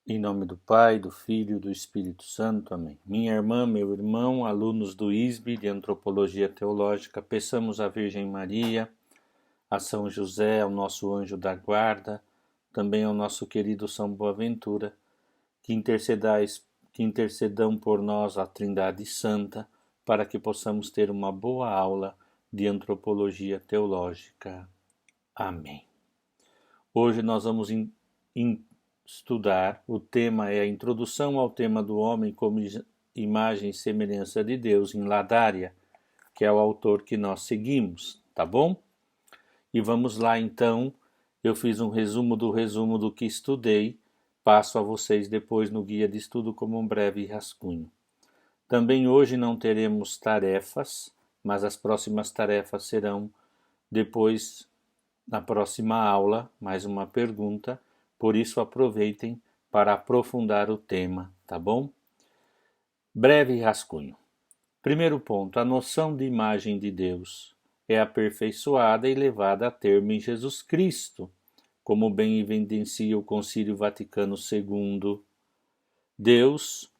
Em nome do Pai, do Filho e do Espírito Santo. Amém. Minha irmã, meu irmão, alunos do ISB de Antropologia Teológica, peçamos à Virgem Maria, a São José, ao nosso anjo da guarda, também ao nosso querido São Boaventura, que intercedam por nós a Trindade Santa, para que possamos ter uma boa aula de Antropologia Teológica. Amém. Hoje nós vamos estudar, o tema é a introdução ao tema do homem como imagem e semelhança de Deus em Ladária, que é o autor que nós seguimos, tá bom? E vamos lá então, eu fiz um resumo do que estudei, passo a vocês depois no guia de estudo como um breve rascunho. Também hoje não teremos tarefas, mas as próximas tarefas serão depois, na próxima aula, mais uma pergunta. Por isso aproveitem para aprofundar o tema, tá bom? Breve rascunho. Primeiro ponto, a noção de imagem de Deus é aperfeiçoada e levada a termo em Jesus Cristo, como bem evidencia o Concílio Vaticano II. Deus,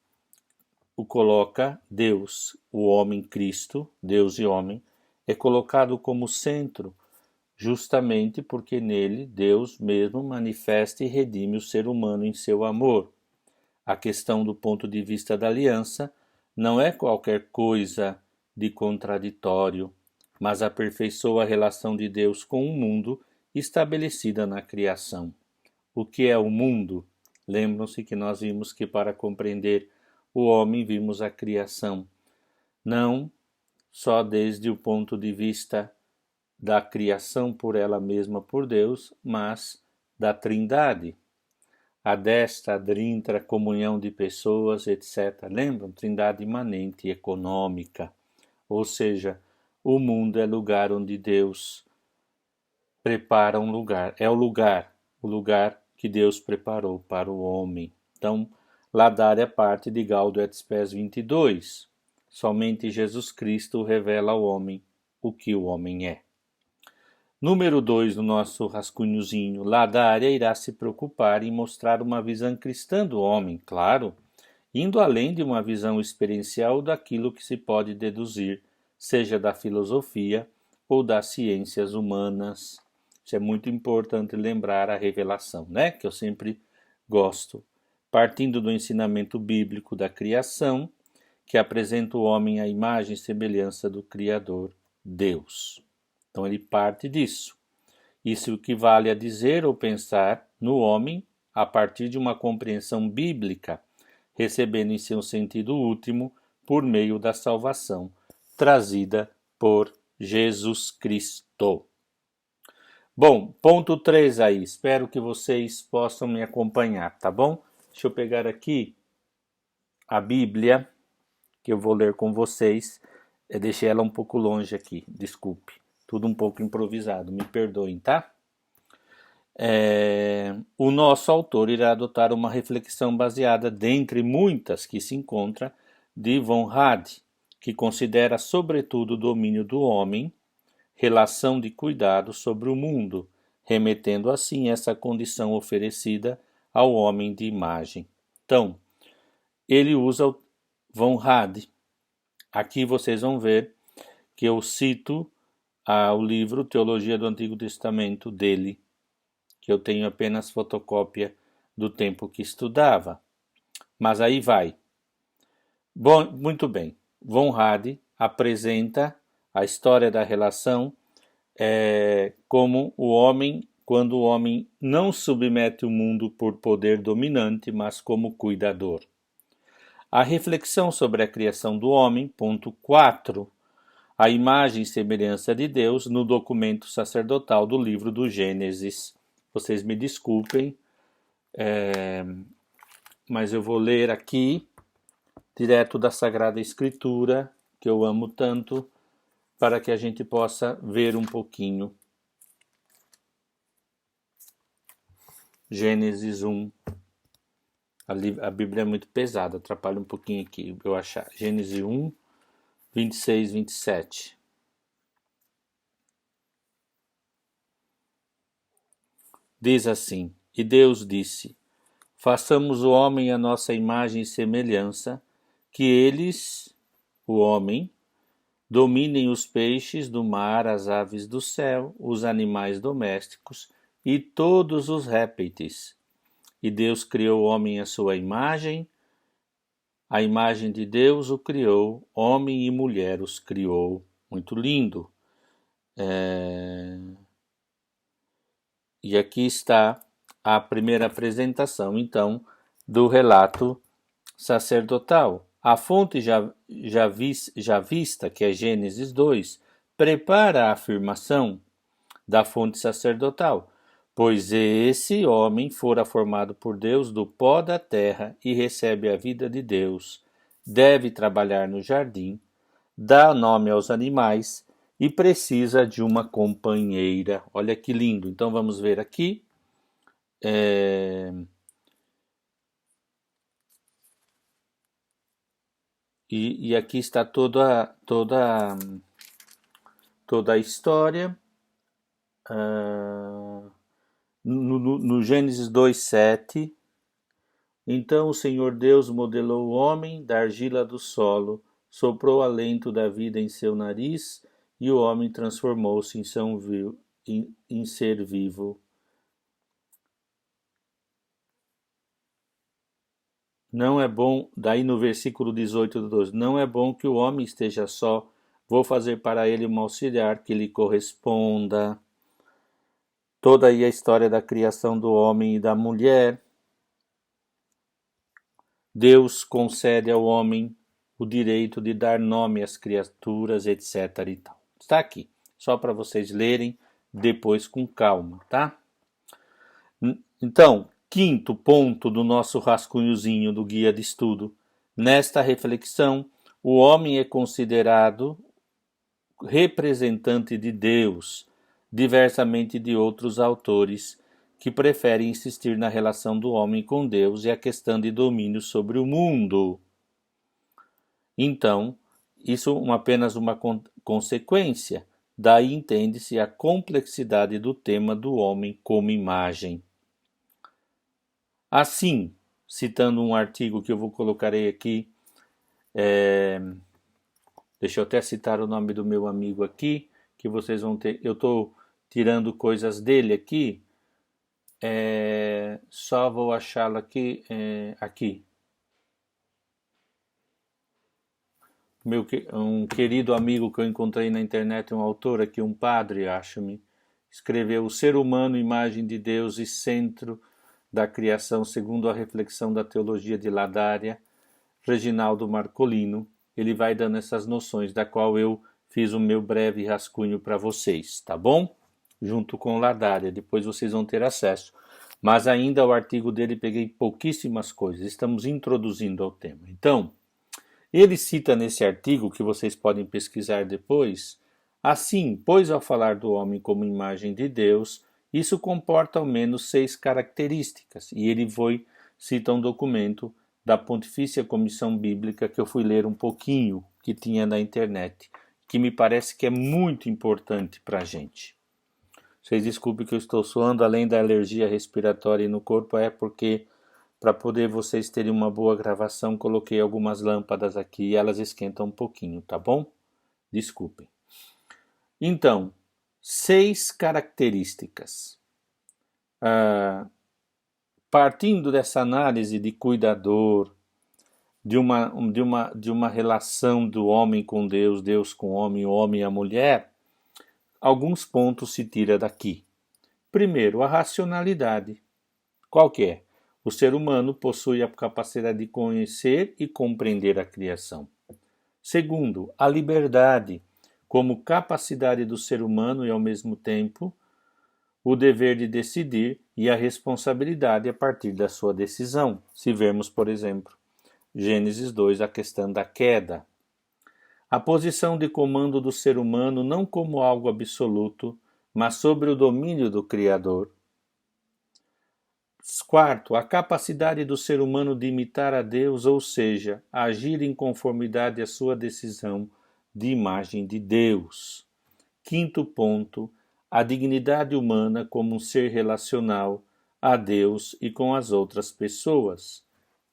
o homem Cristo, Deus e homem, é colocado como centro, justamente porque nele Deus mesmo manifesta e redime o ser humano em seu amor. A questão do ponto de vista da aliança não é qualquer coisa de contraditório, mas aperfeiçoa a relação de Deus com o mundo estabelecida na criação. O que é o mundo? Lembram-se que nós vimos que para compreender o homem vimos a criação, não só desde o ponto de vista da criação por ela mesma por Deus, mas da Trindade. A desta, adrintra, comunhão de pessoas, etc. Lembram? Trindade imanente e econômica. Ou seja, o mundo é lugar onde Deus prepara um lugar. É o lugar que Deus preparou para o homem. Então, Ladária parte de Gaudio et Spes 22. Somente Jesus Cristo revela ao homem o que o homem é. Número 2 do nosso rascunhozinho, Ladária irá se preocupar em mostrar uma visão cristã do homem, claro, indo além de uma visão experiencial daquilo que se pode deduzir, seja da filosofia ou das ciências humanas. Isso é muito importante lembrar a revelação, né? Que eu sempre gosto. Partindo do ensinamento bíblico da criação, que apresenta o homem à imagem e semelhança do Criador, Deus. Então ele parte disso. Isso equivale a dizer ou pensar no homem a partir de uma compreensão bíblica, recebendo em seu sentido último por meio da salvação trazida por Jesus Cristo. Bom, ponto 3 aí. Espero que vocês possam me acompanhar, tá bom? Deixa eu pegar aqui a Bíblia, que eu vou ler com vocês. Eu deixei ela um pouco longe aqui, desculpe. Tudo um pouco improvisado, me perdoem, tá? O nosso autor irá adotar uma reflexão baseada, dentre muitas que se encontra, de von Rad, que considera sobretudo o domínio do homem, relação de cuidado sobre o mundo, remetendo assim essa condição oferecida ao homem de imagem. Então, ele usa o von Rad. Aqui vocês vão ver que eu cito o livro Teologia do Antigo Testamento dele, que eu tenho apenas fotocópia do tempo que estudava. Mas aí vai. Bom, muito bem. Von Rad apresenta a história da relação como o homem, quando o homem não submete o mundo por poder dominante, mas como cuidador. A reflexão sobre a criação do homem, ponto 4, a imagem e semelhança de Deus no documento sacerdotal do livro do Gênesis. Vocês me desculpem, mas eu vou ler aqui, direto da Sagrada Escritura, que eu amo tanto, para que a gente possa ver um pouquinho. Gênesis 1. A Bíblia é muito pesada, atrapalha um pouquinho aqui, eu achar. Gênesis 1, 26, 27. Diz assim: E Deus disse: façamos o homem à nossa imagem e semelhança, que eles, o homem, dominem os peixes do mar, as aves do céu, os animais domésticos e todos os répteis. E Deus criou o homem à sua imagem, a imagem de Deus o criou, homem e mulher os criou. Muito lindo. E aqui está a primeira apresentação, então, do relato sacerdotal. A fonte já vista, que é Gênesis 2, prepara a afirmação da fonte sacerdotal, pois esse homem fora formado por Deus do pó da terra e recebe a vida de Deus, deve trabalhar no jardim, dá nome aos animais e precisa de uma companheira. Olha que lindo. Então vamos ver aqui. E aqui está toda a história. No Gênesis 2:7, então o Senhor Deus modelou o homem da argila do solo, soprou alento da vida em seu nariz e o homem transformou-se em ser vivo. Não é bom, daí no versículo 18 do 12, não é bom que o homem esteja só, vou fazer para ele um auxiliar que lhe corresponda. Toda aí a história da criação do homem e da mulher. Deus concede ao homem o direito de dar nome às criaturas, etc. e tal. Está aqui, só para vocês lerem depois com calma, tá? Então, quinto ponto do nosso rascunhozinho do guia de estudo. Nesta reflexão, o homem é considerado representante de Deus, diversamente de outros autores que preferem insistir na relação do homem com Deus e a questão de domínio sobre o mundo. Então, isso apenas uma consequência, daí entende-se a complexidade do tema do homem como imagem. Assim, citando um artigo que eu vou colocar aqui, deixa eu até citar o nome do meu amigo aqui, que vocês vão ter, eu estou tirando coisas dele aqui, só vou achá-lo aqui, aqui. Um querido amigo que eu encontrei na internet, um autor aqui, um padre, acho-me, escreveu O Ser Humano, Imagem de Deus e Centro da Criação, segundo a reflexão da teologia de Ladária, Reginaldo Marcolino. Ele vai dando essas noções, da qual eu fiz o meu breve rascunho para vocês, tá bom? Junto com Ladária, depois vocês vão ter acesso. Mas ainda o artigo dele peguei pouquíssimas coisas, estamos introduzindo ao tema. Então, ele cita nesse artigo, que vocês podem pesquisar depois, assim, pois ao falar do homem como imagem de Deus, isso comporta ao menos 6 características. E ele cita um documento da Pontifícia Comissão Bíblica que eu fui ler um pouquinho, que tinha na internet, que me parece que é muito importante para a gente. Vocês desculpem que eu estou suando, além da alergia respiratória no corpo, é porque, para poder vocês terem uma boa gravação, coloquei algumas lâmpadas aqui e elas esquentam um pouquinho, tá bom? Desculpem. Então, 6 características. Partindo dessa análise de cuidador, de uma relação do homem com Deus, Deus com o homem e a mulher, alguns pontos se tira daqui. Primeiro, a racionalidade. Qual que é? O ser humano possui a capacidade de conhecer e compreender a criação. Segundo, a liberdade, como capacidade do ser humano e, ao mesmo tempo, o dever de decidir e a responsabilidade a partir da sua decisão. Se vermos, por exemplo, Gênesis 2, a questão da queda. A posição de comando do ser humano não como algo absoluto, mas sobre o domínio do Criador. Quarto, a capacidade do ser humano de imitar a Deus, ou seja, agir em conformidade à sua decisão de imagem de Deus. Quinto ponto, a dignidade humana como um ser relacional, a Deus e com as outras pessoas.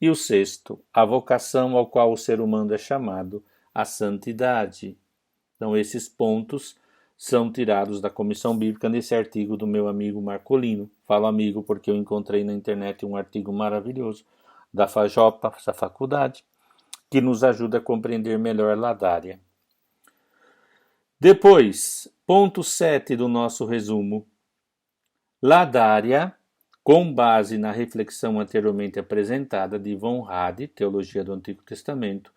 E o sexto, a vocação ao qual o ser humano é chamado, a santidade. Então, esses pontos são tirados da Comissão Bíblica nesse artigo do meu amigo Marcolino. Falo amigo porque eu encontrei na internet um artigo maravilhoso da FAJOPA, essa faculdade, que nos ajuda a compreender melhor Ladária. Depois, ponto 7 do nosso resumo. Ladária, com base na reflexão anteriormente apresentada de von Rade, Teologia do Antigo Testamento,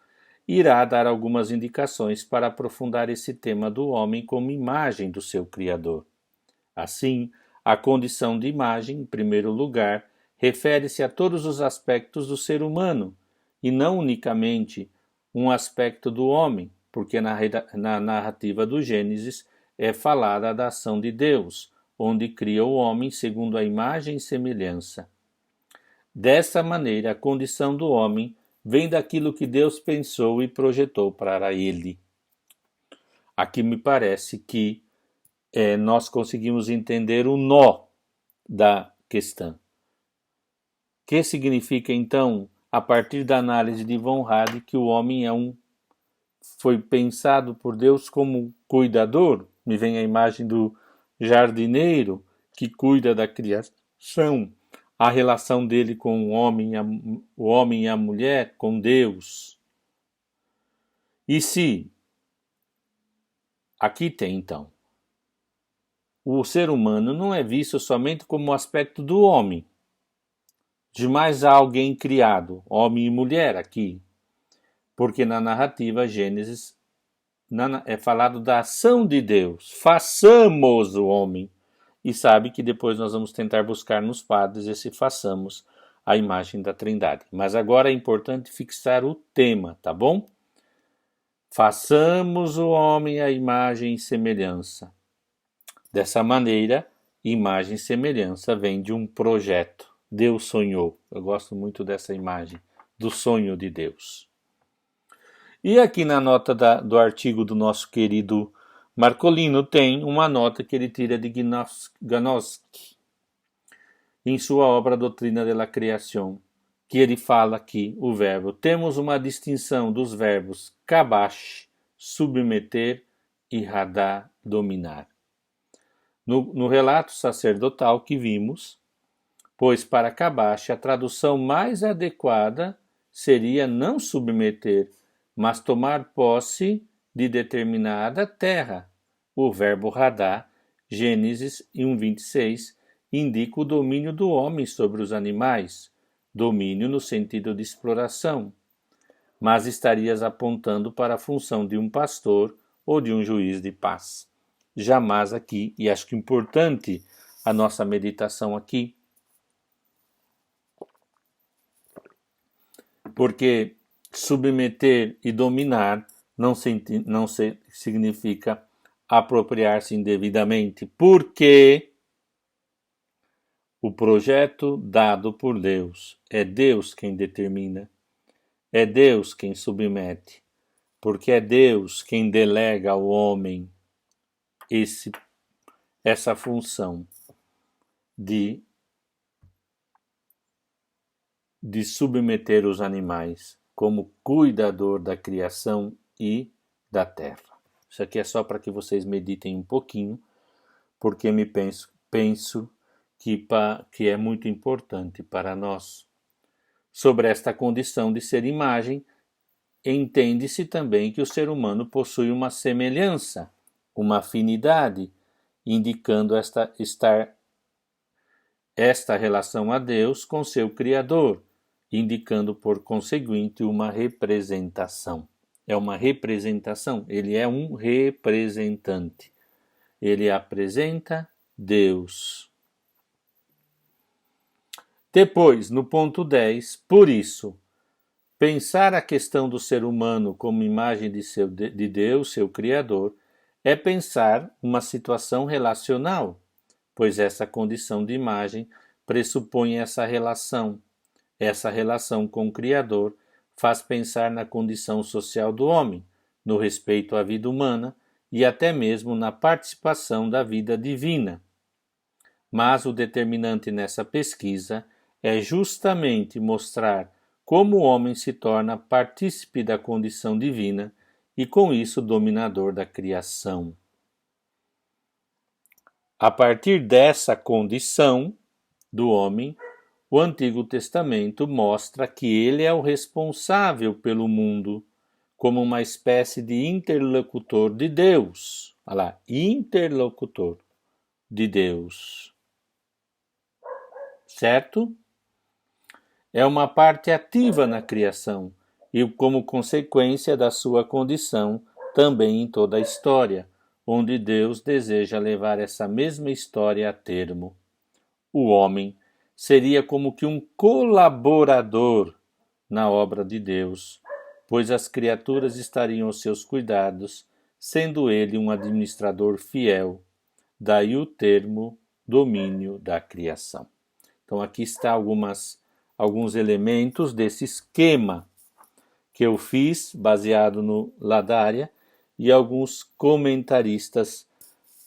irá dar algumas indicações para aprofundar esse tema do homem como imagem do seu Criador. Assim, a condição de imagem, em primeiro lugar, refere-se a todos os aspectos do ser humano, e não unicamente um aspecto do homem, porque na narrativa do Gênesis é falada da ação de Deus, onde cria o homem segundo a imagem e semelhança. Dessa maneira, a condição do homem vem daquilo que Deus pensou e projetou para ele. Aqui me parece que nós conseguimos entender o nó da questão. O que significa, então, a partir da análise de von Rade, que o homem foi pensado por Deus como cuidador? Me vem a imagem do jardineiro que cuida da criação, a relação dele com o homem e a mulher, com Deus. E se, aqui tem então, o ser humano não é visto somente como aspecto do homem, de mais alguém criado, homem e mulher aqui, porque na narrativa Gênesis é falado da ação de Deus, façamos o homem, e sabe que depois nós vamos tentar buscar nos padres esse façamos a imagem da Trindade. Mas agora é importante fixar o tema, tá bom? Façamos o homem à imagem e semelhança. Dessa maneira, imagem e semelhança vem de um projeto. Deus sonhou. Eu gosto muito dessa imagem, do sonho de Deus. E aqui na nota do artigo do nosso querido Marcolino tem uma nota que ele tira de Gnoski, em sua obra Doutrina da Criação, que ele fala aqui o verbo. Temos uma distinção dos verbos kabash, submeter, e radá, dominar. No relato sacerdotal que vimos, pois para kabash a tradução mais adequada seria não submeter, mas tomar posse de determinada terra. O verbo radá, Gênesis 1:26, indica o domínio do homem sobre os animais, domínio no sentido de exploração, mas estarias apontando para a função de um pastor ou de um juiz de paz. Jamais aqui, e acho que é importante a nossa meditação aqui, porque submeter e dominar não significa apropriar-se indevidamente, porque o projeto dado por Deus é Deus quem determina, é Deus quem submete, porque é Deus quem delega ao homem essa função de submeter os animais como cuidador da criação e da terra. Isso aqui é só para que vocês meditem um pouquinho, porque penso que é muito importante para nós. Sobre esta condição de ser imagem, entende-se também que o ser humano possui uma semelhança, uma afinidade, indicando esta relação a Deus com seu Criador, indicando por conseguinte uma representação. É uma representação, ele é um representante. Ele apresenta Deus. Depois, no ponto 10, por isso, pensar a questão do ser humano como imagem de Deus, seu Criador, é pensar uma situação relacional, pois essa condição de imagem pressupõe essa relação. Essa relação com o Criador faz pensar na condição social do homem, no respeito à vida humana e até mesmo na participação da vida divina. Mas o determinante nessa pesquisa é justamente mostrar como o homem se torna partícipe da condição divina e, com isso, dominador da criação. A partir dessa condição do homem, o Antigo Testamento mostra que ele é o responsável pelo mundo, como uma espécie de interlocutor de Deus. Olha lá, interlocutor de Deus. Certo? É uma parte ativa na criação e, como consequência da sua condição, também em toda a história, onde Deus deseja levar essa mesma história a termo. O homem seria como que um colaborador na obra de Deus, pois as criaturas estariam aos seus cuidados, sendo ele um administrador fiel. Daí o termo domínio da criação. Então aqui está alguns elementos desse esquema que eu fiz, baseado no Ladária, e alguns comentaristas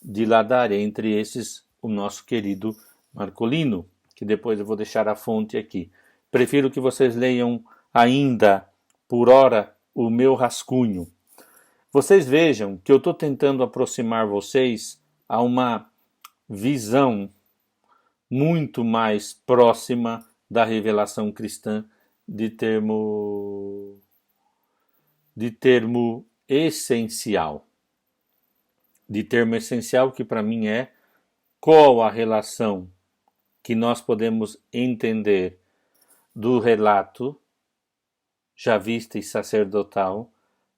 de Ladária, entre esses o nosso querido Marcolino, que depois eu vou deixar a fonte aqui. Prefiro que vocês leiam ainda, por hora, o meu rascunho. Vocês vejam que eu estou tentando aproximar vocês a uma visão muito mais próxima da revelação cristã de termo essencial. De termo essencial que para mim é qual a relação que nós podemos entender do relato javista e sacerdotal,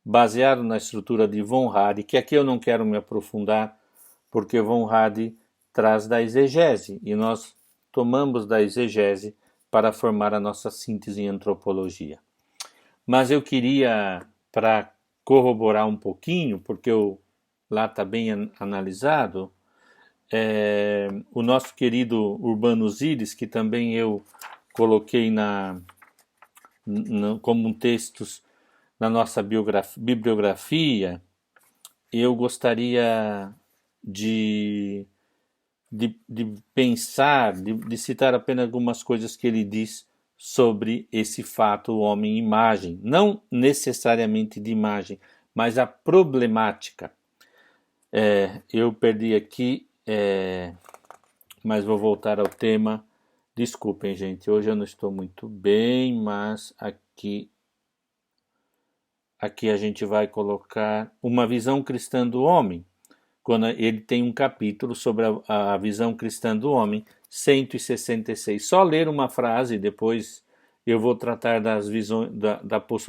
baseado na estrutura de Von Radi, que aqui eu não quero me aprofundar, porque Von Radi traz da exegese, e nós tomamos da exegese para formar a nossa síntese em antropologia. Mas eu queria, para corroborar um pouquinho, porque lá está bem analisado, o nosso querido Urbanus Iris, que também eu coloquei como textos na nossa bibliografia, eu gostaria de pensar, de citar apenas algumas coisas que ele diz sobre esse fato, o homem-imagem. Não necessariamente de imagem, mas a problemática. Eu perdi aqui, mas vou voltar ao tema. Desculpem, gente, hoje eu não estou muito bem, mas aqui a gente vai colocar uma visão cristã do homem. Quando ele tem um capítulo sobre a visão cristã do homem, 166. Só ler uma frase, depois eu vou tratar das visões,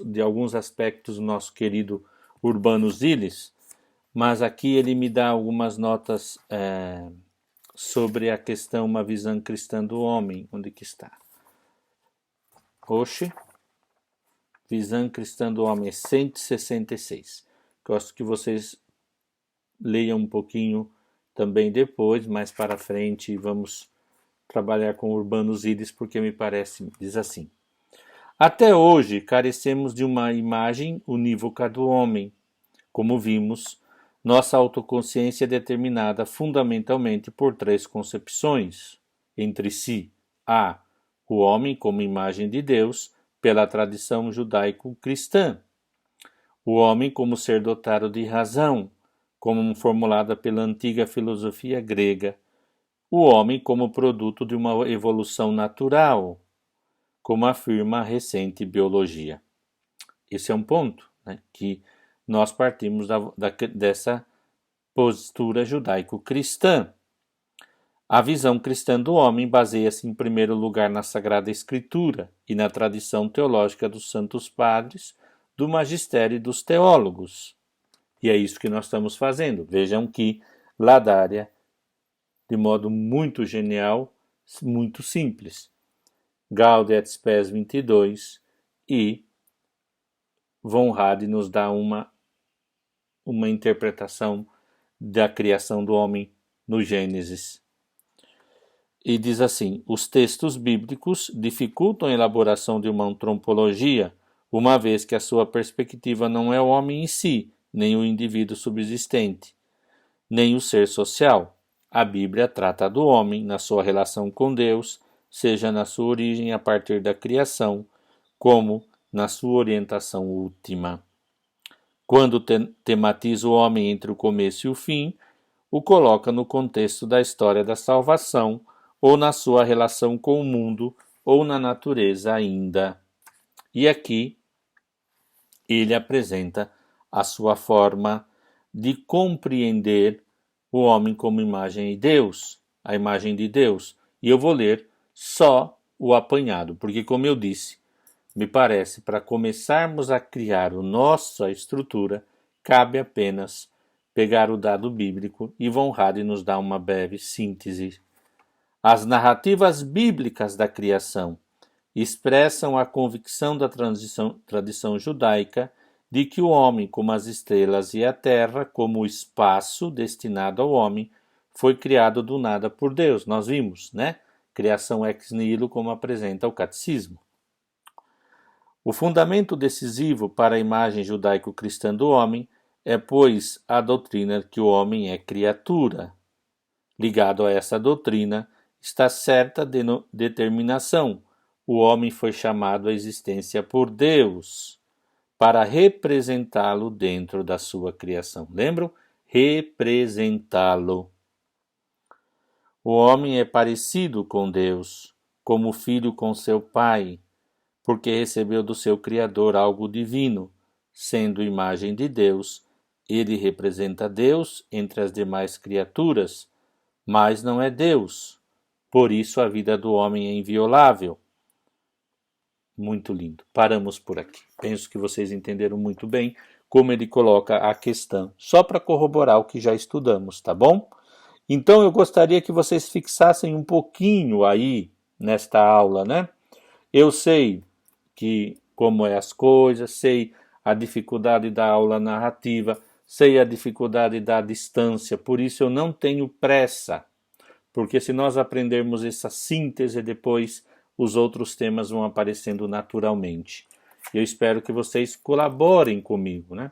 de alguns aspectos do nosso querido Urbanus Iris, mas aqui ele me dá algumas notas sobre a questão, uma visão cristã do homem. Onde que está? Oxe, visão cristã do homem, é 166. Gosto que vocês leiam um pouquinho também depois, mais para frente, vamos trabalhar com Urbanus Iris, porque me parece, diz assim: até hoje carecemos de uma imagem unívoca do homem. Como vimos, nossa autoconsciência é determinada fundamentalmente por três concepções entre si. A. O homem como imagem de Deus, pela tradição judaico-cristã. O homem como ser dotado de razão, como formulada pela antiga filosofia grega. O homem como produto de uma evolução natural, como afirma a recente biologia. Esse é um ponto, né, que nós partimos dessa postura judaico-cristã. A visão cristã do homem baseia-se em primeiro lugar na Sagrada Escritura e na tradição teológica dos Santos Padres, do magistério e dos teólogos. E é isso que nós estamos fazendo. Vejam que Ladária, de modo muito genial, muito simples. Gaudium et Spes 22 e Von Radi nos dá uma interpretação da criação do homem no Gênesis. E diz assim: os textos bíblicos dificultam a elaboração de uma antropologia, uma vez que a sua perspectiva não é o homem em si, nem o indivíduo subsistente, nem o ser social. A Bíblia trata do homem na sua relação com Deus, seja na sua origem a partir da criação, como na sua orientação última. Quando tematiza o homem entre o começo e o fim, o coloca no contexto da história da salvação, ou na sua relação com o mundo, ou na natureza ainda. E aqui ele apresenta a sua forma de compreender o homem como imagem de Deus, a imagem de Deus. E eu vou ler só o apanhado, porque, como eu disse, me parece, para começarmos a criar a nossa estrutura, cabe apenas pegar o dado bíblico e Von Rade nos dá uma breve síntese. As narrativas bíblicas da criação expressam a convicção da tradição judaica de que o homem, como as estrelas e a terra, como o espaço destinado ao homem, foi criado do nada por Deus. Nós vimos, né? Criação ex nihilo, como apresenta o catecismo. O fundamento decisivo para a imagem judaico-cristã do homem é, pois, a doutrina que o homem é criatura. Ligado a essa doutrina está certa determinação. O homem foi chamado à existência por Deus para representá-lo dentro da sua criação. Lembram? Representá-lo. O homem é parecido com Deus, como o filho com seu pai, porque recebeu do seu Criador algo divino. Sendo imagem de Deus, ele representa Deus entre as demais criaturas, mas não é Deus. Por isso a vida do homem é inviolável. Muito lindo. Paramos por aqui. Penso que vocês entenderam muito bem como ele coloca a questão, só para corroborar o que já estudamos, tá bom? Então eu gostaria que vocês fixassem um pouquinho aí nesta aula, né? Eu sei que como é as coisas, sei a dificuldade da aula narrativa, sei a dificuldade da distância, por isso eu não tenho pressa, porque se nós aprendermos essa síntese depois, os outros temas vão aparecendo naturalmente. Eu espero que vocês colaborem comigo, né?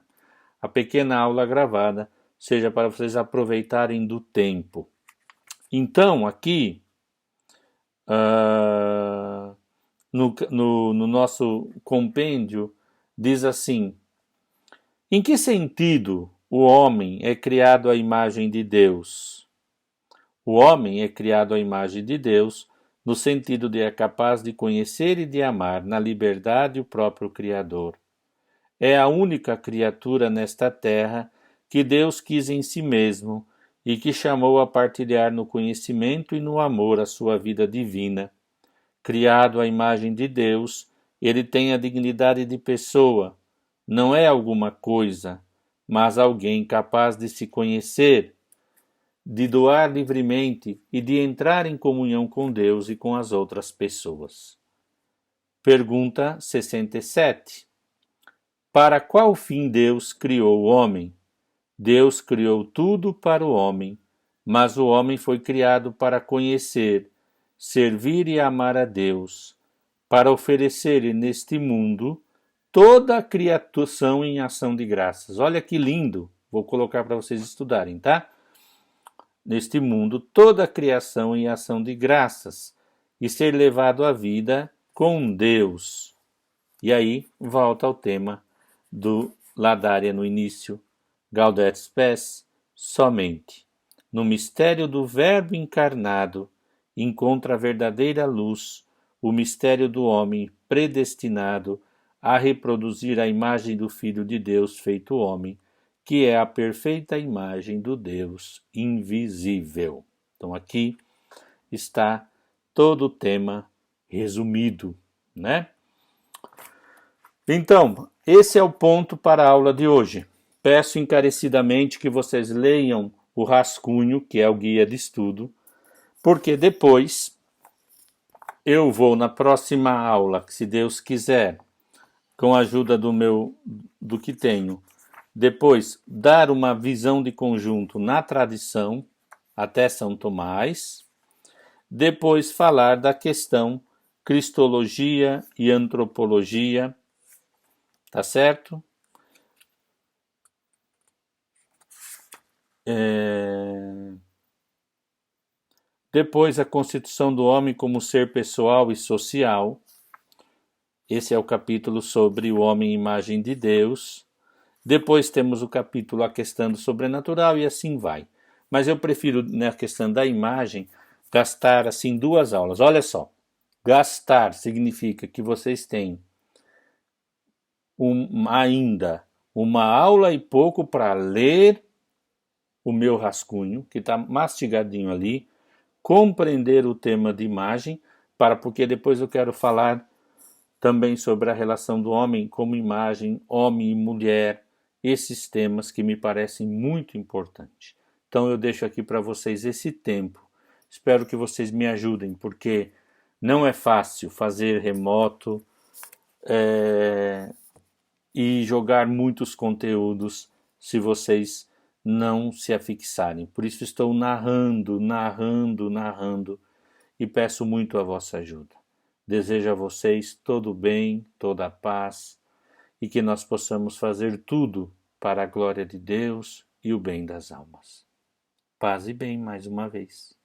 A pequena aula gravada seja para vocês aproveitarem do tempo. Então, aqui, no nosso compêndio, diz assim: em que sentido o homem é criado à imagem de Deus? O homem é criado à imagem de Deus no sentido de é capaz de conhecer e de amar na liberdade o próprio Criador. É a única criatura nesta terra que Deus quis em si mesmo e que chamou a partilhar no conhecimento e no amor a sua vida divina. Criado à imagem de Deus, ele tem a dignidade de pessoa. Não é alguma coisa, mas alguém capaz de se conhecer, de doar livremente e de entrar em comunhão com Deus e com as outras pessoas. Pergunta 67. Para qual fim Deus criou o homem? Deus criou tudo para o homem, mas o homem foi criado para conhecer, servir e amar a Deus, para oferecer neste mundo toda a criação em ação de graças. Olha que lindo! Vou colocar para vocês estudarem, tá? Neste mundo, toda a criação em ação de graças e ser levado à vida com Deus. E aí, volta ao tema do Ladária no início, Gaudet Spes, somente. No mistério do Verbo encarnado, encontra a verdadeira luz, o mistério do homem predestinado a reproduzir a imagem do Filho de Deus feito homem, que é a perfeita imagem do Deus invisível. Então aqui está todo o tema resumido, né? Então, esse é o ponto para a aula de hoje. Peço encarecidamente que vocês leiam o rascunho, que é o guia de estudo, porque depois eu vou na próxima aula, se Deus quiser, com a ajuda do que tenho, depois dar uma visão de conjunto na tradição até São Tomás, depois falar da questão cristologia e antropologia, tá certo? Depois, a constituição do homem como ser pessoal e social. Esse é o capítulo sobre o homem imagem de Deus. Depois temos o capítulo a questão do sobrenatural e assim vai. Mas eu prefiro, na questão da imagem, gastar assim 2 aulas. Olha só, gastar significa que vocês têm ainda uma aula e pouco para ler o meu rascunho, que está mastigadinho ali, compreender o tema de imagem, porque depois eu quero falar também sobre a relação do homem como imagem, homem e mulher, esses temas que me parecem muito importantes. Então eu deixo aqui para vocês esse tempo. Espero que vocês me ajudem, porque não é fácil fazer remoto e jogar muitos conteúdos se vocês não se afixarem. Por isso estou narrando e peço muito a vossa ajuda. Desejo a vocês todo o bem, toda a paz e que nós possamos fazer tudo para a glória de Deus e o bem das almas. Paz e bem mais uma vez.